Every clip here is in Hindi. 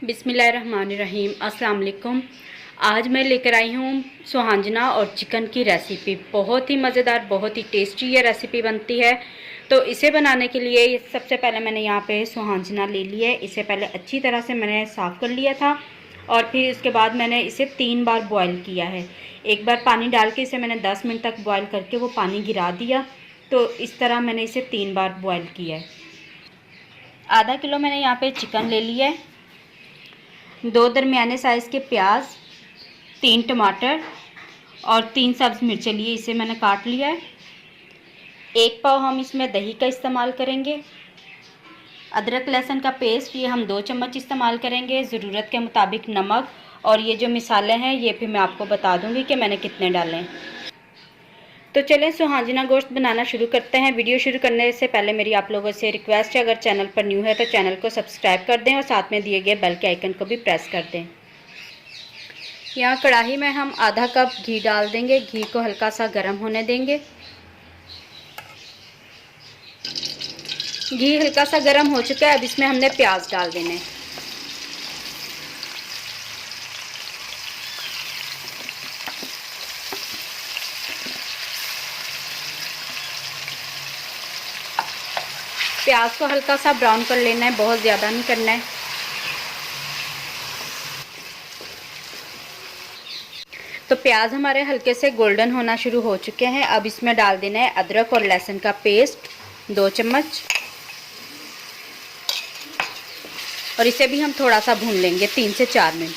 बिस्मिल्लाहिर्रहमानिर्रहीम। अस्सलाम वालेकुम। आज मैं लेकर आई हूँ सुहांजना और चिकन की रेसिपी। बहुत ही मज़ेदार, बहुत ही टेस्टी ये रेसिपी बनती है। तो इसे बनाने के लिए सबसे पहले मैंने यहाँ पे सुहांजना ले लिया है। इसे पहले अच्छी तरह से मैंने साफ़ कर लिया था और फिर इसके बाद मैंने इसे 3 बार बॉयल किया है। एक बार पानी डाल के इसे मैंने 10 मिनट तक बॉयल करके वो पानी गिरा दिया। तो इस तरह मैंने इसे 3 बार बॉयल किया है। आधा किलो मैंने यहाँ पे चिकन ले लिया है, 2 दरमियाने साइज़ के प्याज, 3 टमाटर और 3 सब्ज़ मिर्चें लिए, इसे मैंने काट लिया है। 1 पाव हम इसमें दही का इस्तेमाल करेंगे। अदरक लहसुन का पेस्ट ये हम 2 चम्मच इस्तेमाल करेंगे। ज़रूरत के मुताबिक नमक, और ये जो मिसाले हैं ये फिर मैं आपको बता दूंगी कि मैंने कितने डाले हैं। तो चलें सुहांजना गोश्त बनाना शुरू करते हैं। वीडियो शुरू करने से पहले मेरी आप लोगों से रिक्वेस्ट है, अगर चैनल पर न्यू है तो चैनल को सब्सक्राइब कर दें और साथ में दिए गए बेल के आइकन को भी प्रेस कर दें। यहाँ कढ़ाई में हम आधा कप घी डाल देंगे। घी को हल्का सा गर्म होने देंगे। घी हल्का सा गर्म हो चुका है, अब इसमें हमने प्याज डाल देने। प्याज को हल्का सा ब्राउन कर लेना है, बहुत ज़्यादा नहीं करना है। तो प्याज हमारे हल्के से गोल्डन होना शुरू हो चुके हैं। अब इसमें डाल देना है अदरक और लहसुन का पेस्ट 2 चम्मच, और इसे भी हम थोड़ा सा भून लेंगे 3 से 4 मिनट।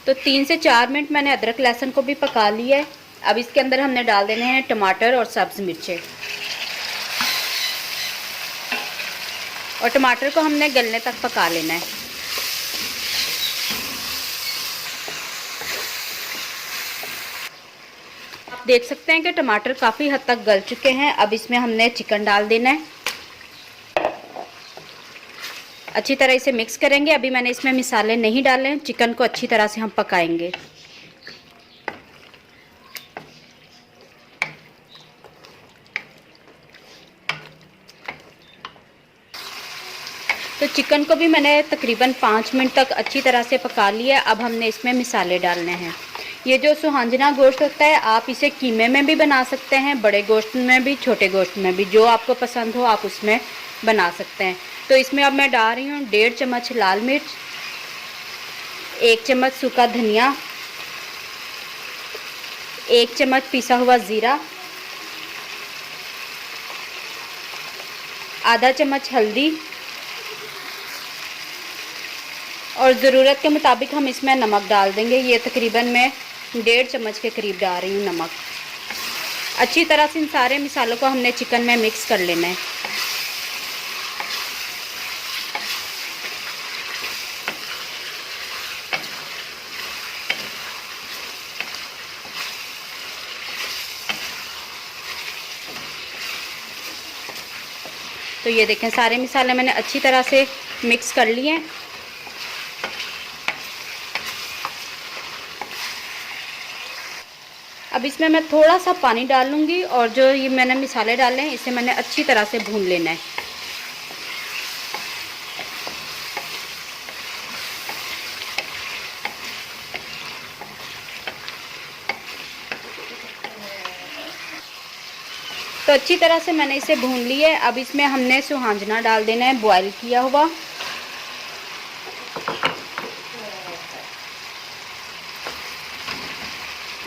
तो 3 से 4 मिनट मैंने अदरक लहसुन को भी पका लिया है। अब इसके अंदर हमने डाल देने हैं टमाटर और सब्ज़ मिर्चें, और टमाटर को हमने गलने तक पका लेना है। आप देख सकते हैं कि टमाटर काफ़ी हद तक गल चुके हैं। अब इसमें हमने चिकन डाल देना है। अच्छी तरह इसे मिक्स करेंगे। अभी मैंने इसमें मसाले नहीं डाले हैं, चिकन को अच्छी तरह से हम पकाएंगे। तो चिकन को भी मैंने तकरीबन 5 मिनट तक अच्छी तरह से पका लिया। अब हमने इसमें मसाले डालने हैं। ये जो सुहांजना गोश्त होता है, आप इसे कीमे में भी बना सकते हैं, बड़े गोश्त में भी, छोटे गोश्त में भी, जो आपको पसंद हो आप उसमें बना सकते हैं। तो इसमें अब मैं डाल रही हूँ 1.5 चम्मच लाल मिर्च, 1 चम्मच सूखा धनिया, 1 चम्मच पिसा हुआ ज़ीरा, आधा चम्मच हल्दी, और ज़रूरत के मुताबिक हम इसमें नमक डाल देंगे। ये तकरीबन मैं 1.5 चम्मच के करीब डाल रही हूँ नमक। अच्छी तरह से इन सारे मसालों को हमने चिकन में मिक्स कर लेना है। तो ये देखें, सारे मसाले मैंने अच्छी तरह से मिक्स कर लिए हैं। अब इसमें मैं थोड़ा सा पानी डालूंगी, और जो ये मैंने मसाले डाले हैं इसे मैंने अच्छी तरह से भून लेना है। तो अच्छी तरह से मैंने इसे भून लिया है। अब इसमें हमने सुहांजना डाल देना है, बॉयल किया हुआ।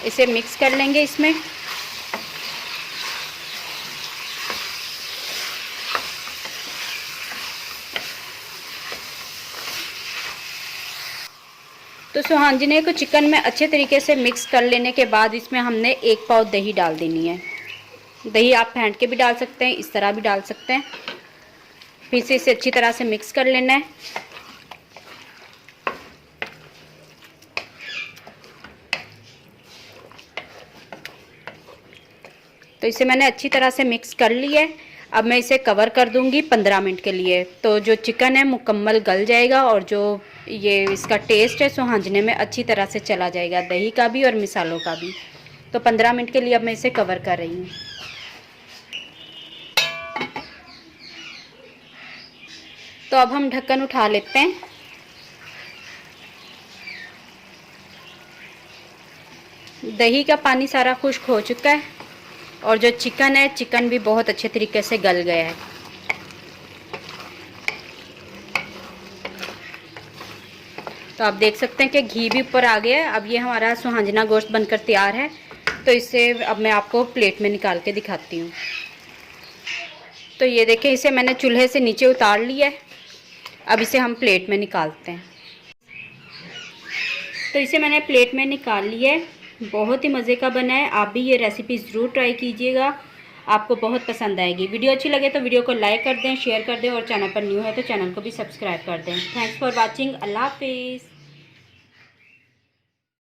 इसे मिक्स कर लेंगे इसमें। तो सुहांजने को चिकन में अच्छे तरीके से मिक्स कर लेने के बाद इसमें हमने 1 पाव दही डाल देनी है। दही आप फेंट के भी डाल सकते हैं, इस तरह भी डाल सकते हैं। फिर से इसे अच्छी तरह से मिक्स कर लेना है। तो इसे मैंने अच्छी तरह से मिक्स कर लिया है। अब मैं इसे कवर कर दूंगी 15 मिनट के लिए। तो जो चिकन है मुकम्मल गल जाएगा, और जो ये इसका टेस्ट है सुहांजने में अच्छी तरह से चला जाएगा, दही का भी और मिसालों का भी। तो 15 मिनट के लिए अब मैं इसे कवर कर रही हूँ। तो अब हम ढक्कन उठा लेते हैं। दही का पानी सारा खुश्क हो चुका है और जो चिकन है, चिकन भी बहुत अच्छे तरीके से गल गया है। तो आप देख सकते हैं कि घी भी ऊपर आ गया है। अब ये हमारा सुहांजना गोश्त बनकर तैयार है। तो इसे अब मैं आपको प्लेट में निकाल के दिखाती हूँ। तो ये देखें, इसे मैंने चूल्हे से नीचे उतार लिया है। अब इसे हम प्लेट में निकालते हैं। तो इसे मैंने प्लेट में निकाल लिया है। बहुत ही मज़े का बना है। आप भी ये रेसिपी ज़रूर ट्राई कीजिएगा, आपको बहुत पसंद आएगी। वीडियो अच्छी लगे तो वीडियो को लाइक कर दें, शेयर कर दें और चैनल पर न्यू है तो चैनल को भी सब्सक्राइब कर दें। Thanks for watching. अल्लाह हाफिज़।